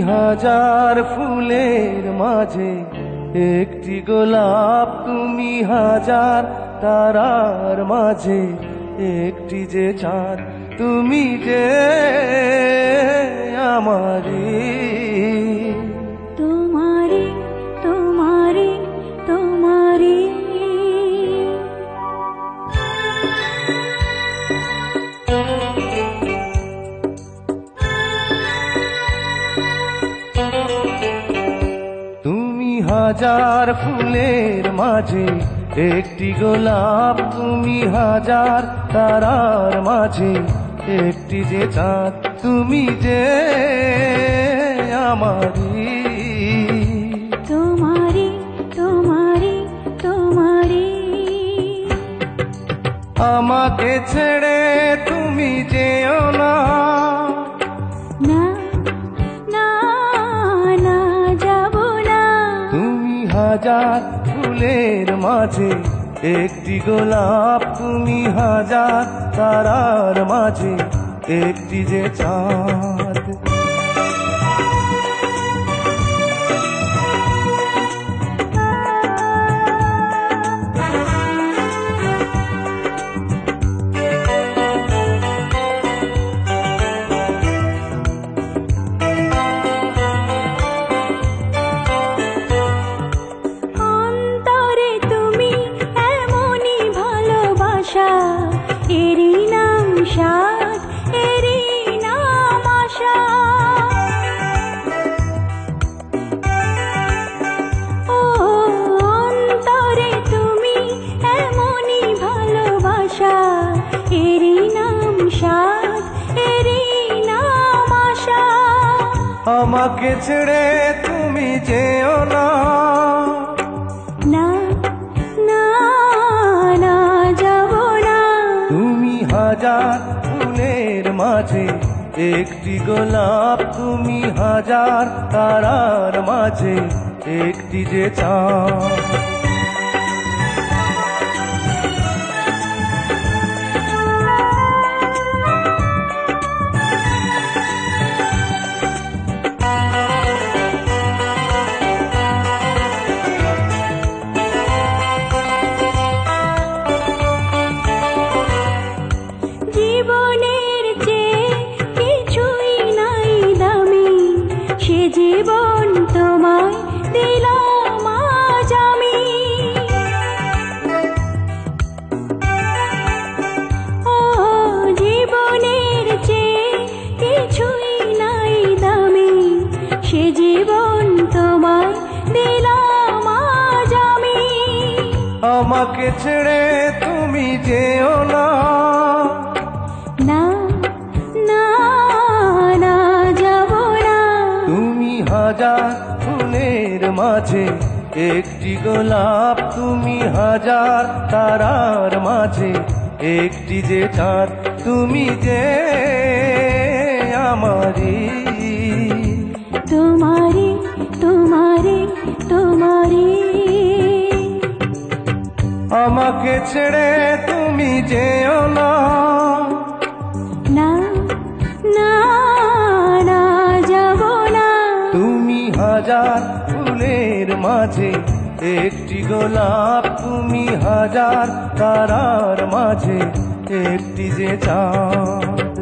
হাজার ফুলের মাঝে একটি গোলাপ, তুমি হাজার তারার মাঝে একটি যে চাঁদ, তুমি যে আমারি। তোমারি তোমারি তোমারি। তুমি হাজার ফুলের মাঝে একটি গোলাপ, তুমি হাজার তারার মাঝে একটি যে চাঁদ, তুমি যে আমারি। তোমারি তোমারি তোমারি। আমাকে ছেড়ে তুমি যেও না, না না না যাব না। তুমি হাজার ফুলের মাঝে একটি গোলাপ, তুমি হাজার তারার মাঝে একটি যে চাঁদ। অন্তরে তুমি এমনই ভালোবাসা, এরই নাম সাধ, এরই নাম আশা। ও অন্তরে তুমি এমনই ভালোবাসা, এরই নাম সাধ, এরই নাম আশা। আমাকে ছেড়ে তুমি যেও না, না না না যাব না। তুমি হাজার ফুলের মাঝে একটি গোলাপ, তুমি হাজার তারার মাঝে একটি যে চাঁদ। জীবনের চেয়ে কিছুই নাই দামি, সে জীবন তোমায় দিলাম আজ আমি। ও জীবনের চেয়ে কিছুই নাই দামি, সে জীবন তোমায় দিলাম আজ আমি। আমাকে ছেড়ে তুমি যেও না, না না না যাব না। তুমি হাজার ফুলের মাঝে একটি গোলাপ, তুমি হাজার তারার মাঝে একটি যে চাঁদ, তুমি যে আমারি। তোমারি তোমারি তোমারি। আমাকে ছেড়ে তুমি যেও না, না না না যাব না। তুমি হাজার ফুলের মাঝে একটি গোলাপ, তুমি হাজার তারার মাঝে একটি যে চাঁদ।